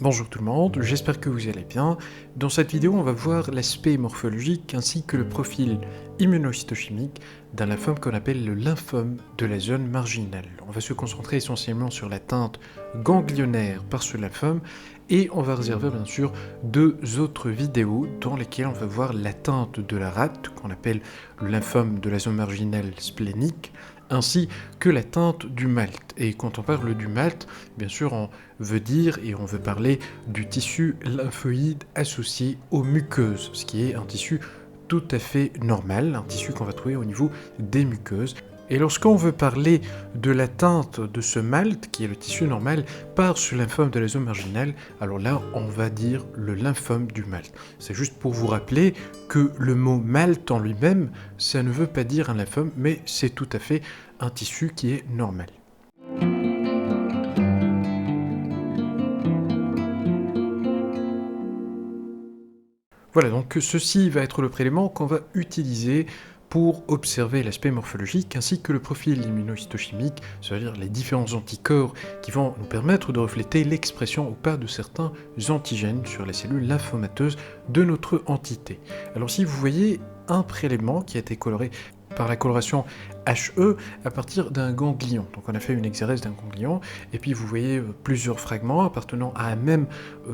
Bonjour tout le monde, j'espère que vous allez bien. Dans cette vidéo, on va voir l'aspect morphologique ainsi que le profil immunohistochimique d'un lymphome qu'on appelle le lymphome de la zone marginale. On va se concentrer essentiellement sur la teinte ganglionnaire par ce lymphome et on va réserver bien sûr deux autres vidéos dans lesquelles on va voir la teinte de la rate qu'on appelle le lymphome de la zone marginale splénique ainsi que la teinte du malte. Et quand on parle du malte, bien sûr, on veut dire et on veut parler du tissu lymphoïde associé aux muqueuses, ce qui est un tissu tout à fait normal, un tissu qu'on va trouver au niveau des muqueuses. Et lorsqu'on veut parler de la teinte de ce malte, qui est le tissu normal, par ce lymphome de la zone marginale, alors là, on va dire le lymphome du malte. C'est juste pour vous rappeler que le mot malte en lui-même, ça ne veut pas dire un lymphome, mais c'est tout à fait un tissu qui est normal. Voilà, donc ceci va être le prélément qu'on va utiliser pour observer l'aspect morphologique ainsi que le profil immunohistochimique, c'est-à-dire les différents anticorps qui vont nous permettre de refléter l'expression ou pas de certains antigènes sur les cellules lymphomateuses de notre entité. Alors si vous voyez un prélèvement qui a été coloré par la coloration HE à partir d'un ganglion. Donc on a fait une exérèse d'un ganglion, et puis vous voyez plusieurs fragments appartenant à un même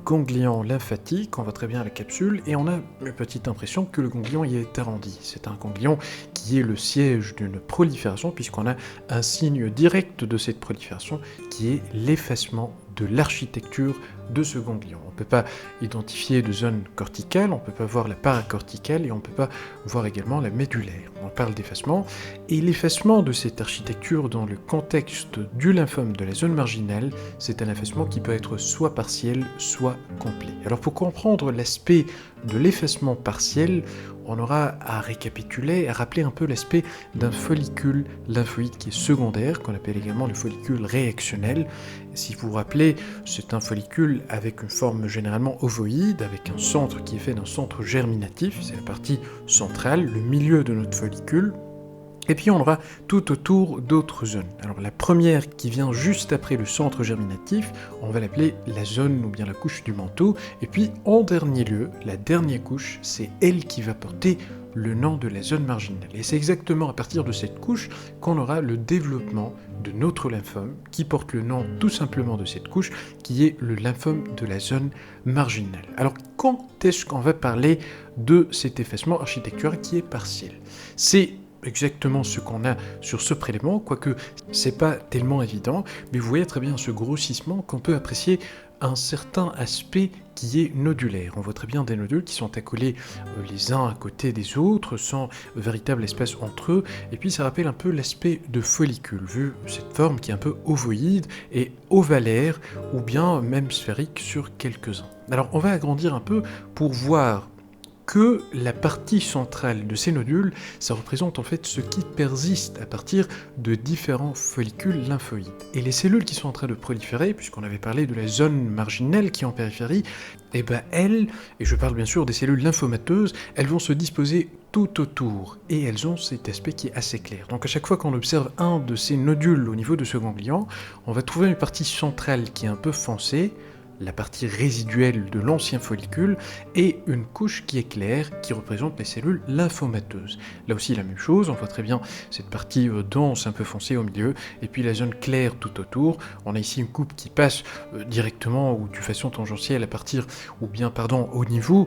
ganglion lymphatique, on voit très bien la capsule, et on a une petite impression que le ganglion y est arrondi. C'est un ganglion qui est le siège d'une prolifération, puisqu'on a un signe direct de cette prolifération, qui est l'effacement de l'architecture de ce ganglion. On ne peut pas identifier de zone corticale, on ne peut pas voir la paracorticale et on ne peut pas voir également la médulaire. On parle d'effacement, et l'effacement de cette architecture dans le contexte du lymphome de la zone marginale, c'est un effacement qui peut être soit partiel, soit complet. Alors pour comprendre l'aspect de l'effacement partiel, on aura à récapituler, à rappeler un peu l'aspect d'un follicule lymphoïde qui est secondaire, qu'on appelle également le follicule réactionnel. Si vous vous rappelez, c'est un follicule avec une forme généralement ovoïde, avec un centre qui est fait d'un centre germinatif, c'est la partie centrale, le milieu de notre follicule. Et puis on aura tout autour d'autres zones. Alors la première qui vient juste après le centre germinatif, on va l'appeler la zone ou bien la couche du manteau. Et puis en dernier lieu, la dernière couche, c'est elle qui va porter le nom de la zone marginale. Et c'est exactement à partir de cette couche qu'on aura le développement de notre lymphome, qui porte le nom tout simplement de cette couche, qui est le lymphome de la zone marginale. Alors quand est-ce qu'on va parler de cet effacement architectural qui est partiel ? C'est exactement ce qu'on a sur ce prélèvement, quoique c'est pas tellement évident, mais vous voyez très bien ce grossissement qu'on peut apprécier un certain aspect qui est nodulaire. On voit très bien des nodules qui sont accolés les uns à côté des autres, sans véritable espace entre eux, et puis ça rappelle un peu l'aspect de follicule, vu cette forme qui est un peu ovoïde et ovalaire, ou bien même sphérique sur quelques-uns. Alors on va agrandir un peu pour voir que la partie centrale de ces nodules, ça représente en fait ce qui persiste à partir de différents follicules lymphoïdes. Et les cellules qui sont en train de proliférer, puisqu'on avait parlé de la zone marginale qui est en périphérie, et ben elles, et je parle bien sûr des cellules lymphomateuses, elles vont se disposer tout autour, et elles ont cet aspect qui est assez clair. Donc à chaque fois qu'on observe un de ces nodules au niveau de ce ganglion, on va trouver une partie centrale qui est un peu foncée, la partie résiduelle de l'ancien follicule, et une couche qui est claire, qui représente les cellules lymphomateuses. Là aussi la même chose, on voit très bien cette partie dense, un peu foncée au milieu, et puis la zone claire tout autour. On a ici une coupe qui passe directement ou de façon tangentielle à partir, ou bien pardon, au niveau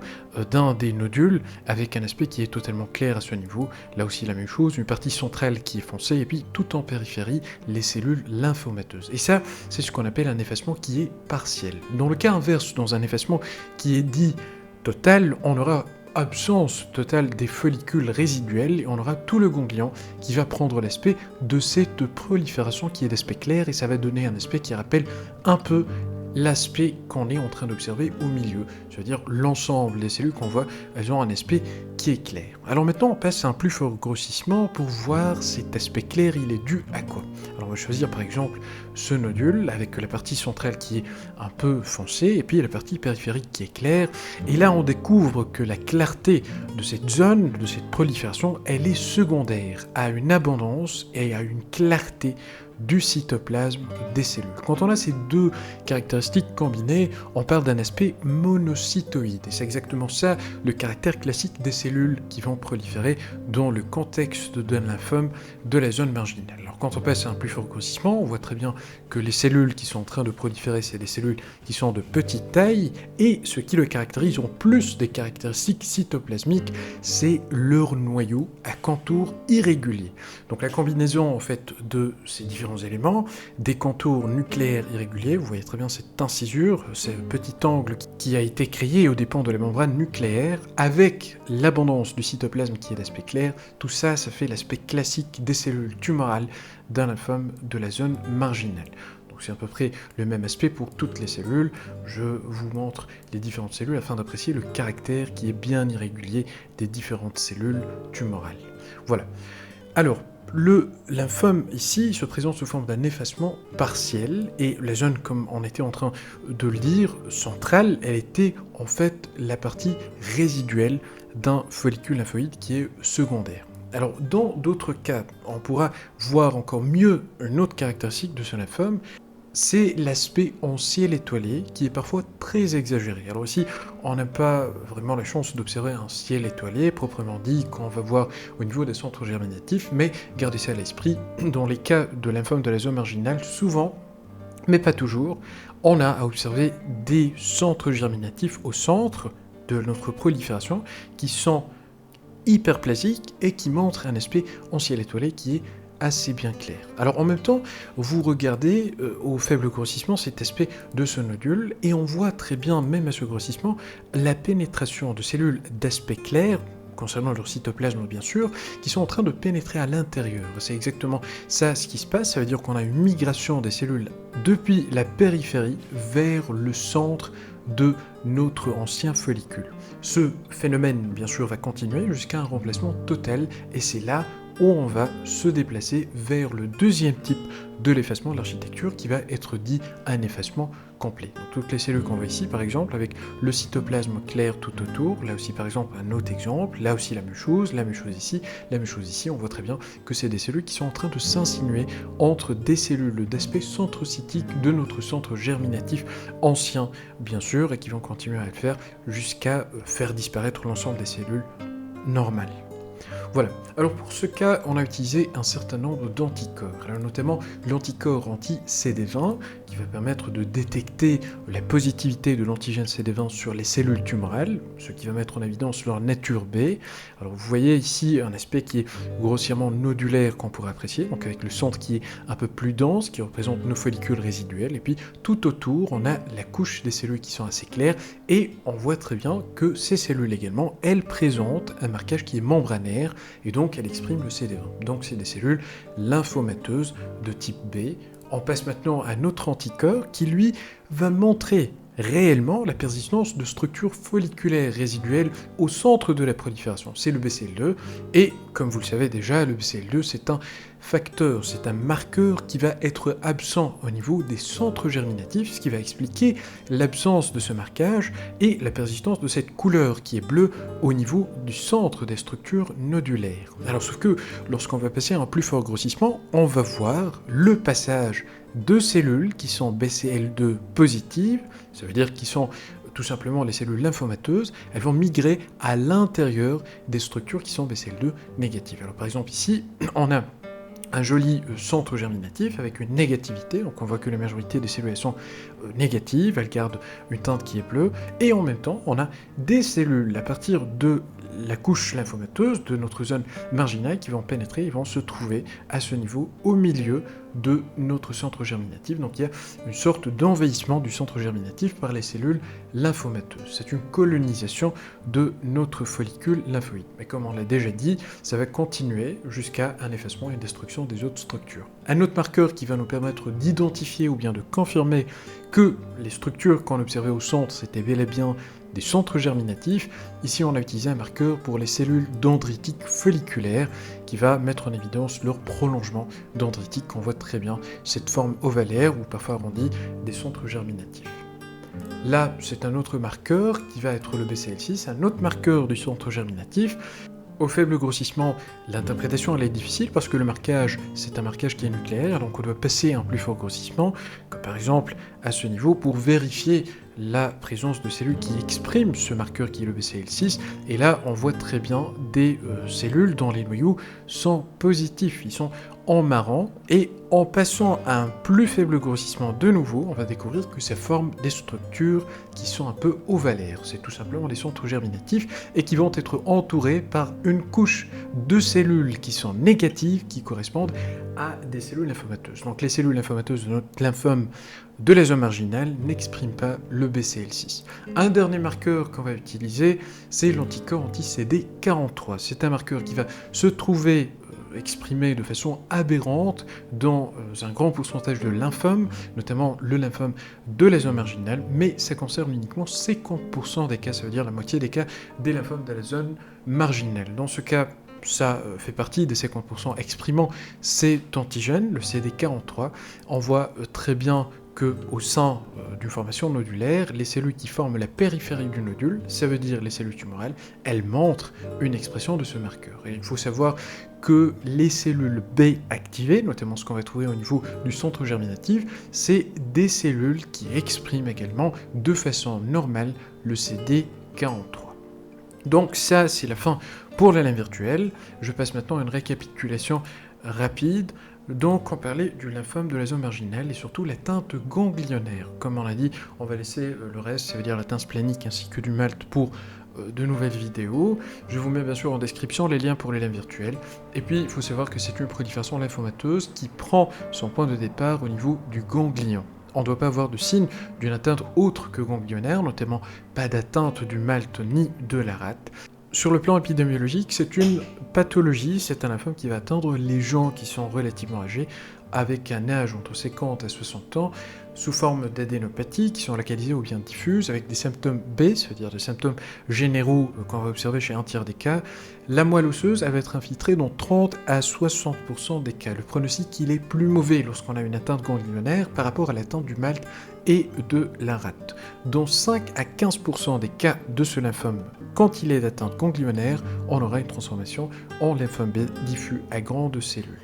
d'un des nodules, avec un aspect qui est totalement clair à ce niveau. Là aussi la même chose, une partie centrale qui est foncée, et puis tout en périphérie, les cellules lymphomateuses. Et ça, c'est ce qu'on appelle un effacement qui est partiel. Dans le cas inverse, dans un effacement qui est dit total, on aura absence totale des follicules résiduels et on aura tout le ganglion qui va prendre l'aspect de cette prolifération qui est d'aspect clair, et ça va donner un aspect qui rappelle un peu l'aspect qu'on est en train d'observer au milieu, c'est-à-dire l'ensemble des cellules qu'on voit, elles ont un aspect qui est clair. Alors maintenant on passe à un plus fort grossissement pour voir cet aspect clair, il est dû à quoi. Alors on va choisir par exemple ce nodule avec la partie centrale qui est un peu foncée et puis la partie périphérique qui est claire, et là on découvre que la clarté de cette zone, de cette prolifération, elle est secondaire à une abondance et à une clarté du cytoplasme des cellules. Quand on a ces deux caractéristiques combinées, on parle d'un aspect monocytoïde. Et c'est exactement ça le caractère classique des cellules qui vont proliférer dans le contexte d'un lymphome de la zone marginale. Alors quand on passe à un plus fort grossissement, on voit très bien que les cellules qui sont en train de proliférer, c'est des cellules qui sont de petite taille, et ce qui le caractérise en plus des caractéristiques cytoplasmiques, c'est leur noyau à contours irréguliers. Donc la combinaison en fait de ces différents éléments, des contours nucléaires irréguliers, vous voyez très bien cette incisure, ce petit angle qui a été créé aux dépens de la membrane nucléaire, avec l'abondance du cytoplasme qui est d'aspect clair, tout ça, ça fait l'aspect classique des cellules tumorales d'un lymphome de la zone marginale. Donc c'est à peu près le même aspect pour toutes les cellules. Je vous montre les différentes cellules afin d'apprécier le caractère qui est bien irrégulier des différentes cellules tumorales. Voilà. Alors, le lymphome ici se présente sous forme d'un effacement partiel, et la zone, comme on était en train de le dire, centrale, elle était en fait la partie résiduelle d'un follicule lymphoïde qui est secondaire. Alors, dans d'autres cas, on pourra voir encore mieux une autre caractéristique de ce lymphome, c'est l'aspect en ciel étoilé qui est parfois très exagéré. Alors ici, on n'a pas vraiment la chance d'observer un ciel étoilé proprement dit qu'on va voir au niveau des centres germinatifs, mais gardez ça à l'esprit, dans les cas de lymphome de la zone marginale, souvent, mais pas toujours, on a à observer des centres germinatifs au centre de notre prolifération qui sont hyperplasiques et qui montrent un aspect en ciel étoilé qui est assez bien clair. Alors en même temps, vous regardez au faible grossissement cet aspect de ce nodule, et on voit très bien, même à ce grossissement, la pénétration de cellules d'aspect clair, concernant leur cytoplasme bien sûr, qui sont en train de pénétrer à l'intérieur. C'est exactement ça ce qui se passe, ça veut dire qu'on a une migration des cellules depuis la périphérie vers le centre de notre ancien follicule. Ce phénomène, bien sûr, va continuer jusqu'à un remplacement total, et c'est là où on va se déplacer vers le deuxième type de l'effacement de l'architecture qui va être dit un effacement complet. Donc, toutes les cellules qu'on voit ici, par exemple, avec le cytoplasme clair tout autour, là aussi par exemple un autre exemple, là aussi la même chose ici, la même chose ici, on voit très bien que c'est des cellules qui sont en train de s'insinuer entre des cellules d'aspect centrocytique de notre centre germinatif ancien, bien sûr, et qui vont continuer à le faire jusqu'à faire disparaître l'ensemble des cellules normales. Voilà. Alors pour ce cas, on a utilisé un certain nombre d'anticorps, alors notamment l'anticorps anti-CD20 qui va permettre de détecter la positivité de l'antigène CD20 sur les cellules tumorales, ce qui va mettre en évidence leur nature B. Alors vous voyez ici un aspect qui est grossièrement nodulaire qu'on pourrait apprécier, donc avec le centre qui est un peu plus dense, qui représente nos follicules résiduels, et puis tout autour, on a la couche des cellules qui sont assez claires, et on voit très bien que ces cellules également, elles présentent un marquage qui est membranaire, et donc elle exprime le CD20. Donc c'est des cellules lymphomateuses de type B. On passe maintenant à un autre anticorps qui lui va montrer réellement la persistance de structures folliculaires résiduelles au centre de la prolifération. C'est le BCL2, et comme vous le savez déjà, le BCL2 c'est un facteur, c'est un marqueur qui va être absent au niveau des centres germinatifs, ce qui va expliquer l'absence de ce marquage et la persistance de cette couleur qui est bleue au niveau du centre des structures nodulaires. Alors sauf que lorsqu'on va passer à un plus fort grossissement, on va voir le passage de cellules qui sont BCL2 positives, ça veut dire qui sont tout simplement les cellules lymphomateuses, elles vont migrer à l'intérieur des structures qui sont BCL2 négatives. Alors par exemple ici, on a un joli centre germinatif avec une négativité, donc on voit que la majorité des cellules elles sont négatives, elles gardent une teinte qui est bleue, et en même temps on a des cellules à partir de la couche lymphomateuse de notre zone marginale qui vont pénétrer et vont se trouver à ce niveau au milieu de notre centre germinatif. Donc il y a une sorte d'envahissement du centre germinatif par les cellules lymphomateuses. C'est une colonisation de notre follicule lymphoïde. Mais comme on l'a déjà dit, ça va continuer jusqu'à un effacement et une destruction des autres structures. Un autre marqueur qui va nous permettre d'identifier ou bien de confirmer que les structures qu'on observait au centre, c'était bel et bien des centres germinatifs. Ici, on a utilisé un marqueur pour les cellules dendritiques folliculaires qui va mettre en évidence leur prolongement dendritique. On voit très bien cette forme ovalaire ou parfois arrondie des centres germinatifs. Là, c'est un autre marqueur qui va être le BCL6, un autre marqueur du centre germinatif. Au faible grossissement, l'interprétation elle est difficile parce que le marquage, c'est un marquage qui est nucléaire, donc on doit passer à un plus fort grossissement, comme par exemple à ce niveau, pour vérifier la présence de cellules qui expriment ce marqueur qui est le BCL6, et là on voit très bien des cellules dont les noyaux sont positifs, ils sont en marron, et en passant à un plus faible grossissement de nouveau, on va découvrir que ça forme des structures qui sont un peu ovalaires. C'est tout simplement des centres germinatifs et qui vont être entourés par une couche de cellules qui sont négatives, qui correspondent à des cellules lymphomateuses. Donc les cellules lymphomateuses de notre lymphome de la zone marginale n'expriment pas le BCL6. Un dernier marqueur qu'on va utiliser, c'est l'anticorps anti-CD43. C'est un marqueur qui va se trouver exprimé de façon aberrante dans un grand pourcentage de lymphomes, notamment le lymphome de la zone marginale, mais ça concerne uniquement 50% des cas, ça veut dire la moitié des cas des lymphomes de la zone marginale. Dans ce cas, ça fait partie des 50% exprimant cet antigène, le CD43. On voit très bien qu'au sein d'une formation nodulaire, les cellules qui forment la périphérie du nodule, ça veut dire les cellules tumorales, elles montrent une expression de ce marqueur. Et il faut savoir que les cellules B activées, notamment ce qu'on va trouver au niveau du centre germinatif, c'est des cellules qui expriment également de façon normale le CD43. Donc ça, c'est la fin pour la lame virtuelle. Je passe maintenant à une récapitulation rapide. Donc, on parlait du lymphome de la zone marginale et surtout la teinte ganglionnaire. Comme on l'a dit, on va laisser le reste, ça veut dire la teinte splénique ainsi que du MALT pour de nouvelles vidéos. Je vous mets bien sûr en description les liens pour les lames virtuelles. Et puis, il faut savoir que c'est une prolifération lymphomateuse qui prend son point de départ au niveau du ganglion. On ne doit pas avoir de signe d'une atteinte autre que ganglionnaire, notamment pas d'atteinte du MALT ni de la rate. Sur le plan épidémiologique, c'est une pathologie, c'est un lymphome qui va atteindre les gens qui sont relativement âgés, avec un âge entre 50 et 60 ans, sous forme d'adénopathie, qui sont localisées ou bien diffuses, avec des symptômes B, c'est-à-dire des symptômes généraux qu'on va observer chez un tiers des cas. La moelle osseuse elle va être infiltrée dans 30 à 60% des cas. Le pronostic il est plus mauvais lorsqu'on a une atteinte ganglionnaire par rapport à l'atteinte du MALT et de la rate. Dans 5 à 15% des cas de ce lymphome, quand il est d'atteinte ganglionnaire, on aura une transformation en lymphome B diffus à grandes cellules.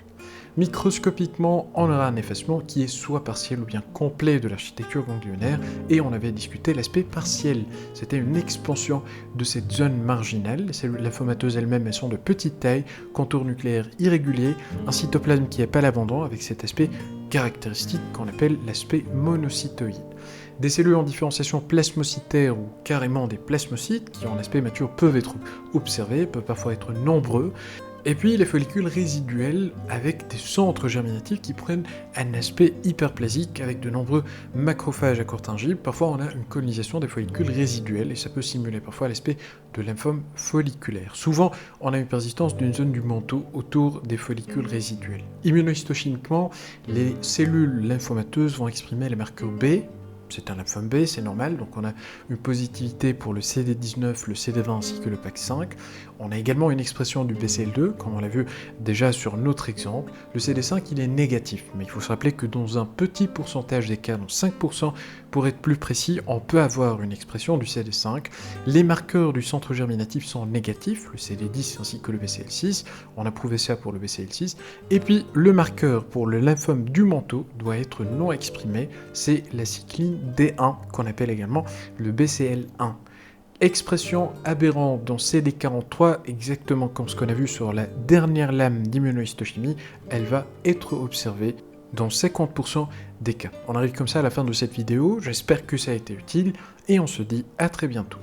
Microscopiquement, on aura un effacement qui est soit partiel ou bien complet de l'architecture ganglionnaire, et on avait discuté l'aspect partiel. C'était une expansion de cette zone marginale. Les cellules lymphomateuses elles-mêmes, elles sont de petite taille, contour nucléaire irrégulier, un cytoplasme qui est pas l'abondant avec cet aspect caractéristique qu'on appelle l'aspect monocytoïde. Des cellules en différenciation plasmocytaire ou carrément des plasmocytes qui en aspect mature peuvent être observés, peuvent parfois être nombreux. Et puis les follicules résiduels avec des centres germinatifs qui prennent un aspect hyperplasique avec de nombreux macrophages à cortingibles. Parfois on a une colonisation des follicules résiduels et ça peut simuler parfois l'aspect de lymphome folliculaire. Souvent on a une persistance d'une zone du manteau autour des follicules résiduels. Immunohistochimiquement, les cellules lymphomateuses vont exprimer les marqueurs B. C'est un lymphome B, c'est normal, donc on a une positivité pour le CD19, le CD20 ainsi que le PAX5. On a également une expression du BCL2, comme on l'a vu déjà sur notre exemple. Le CD5, il est négatif, mais il faut se rappeler que dans un petit pourcentage des cas, dans 5%, pour être plus précis, on peut avoir une expression du CD5. Les marqueurs du centre germinatif sont négatifs, le CD10 ainsi que le BCL6. On a prouvé ça pour le BCL6. Et puis, le marqueur pour le lymphome du manteau doit être non exprimé, c'est la cycline D1, qu'on appelle également le BCL1. Expression aberrante dans CD43, exactement comme ce qu'on a vu sur la dernière lame d'immunohistochimie, elle va être observée dans 50% des cas. On arrive comme ça à la fin de cette vidéo, j'espère que ça a été utile, et on se dit à très bientôt.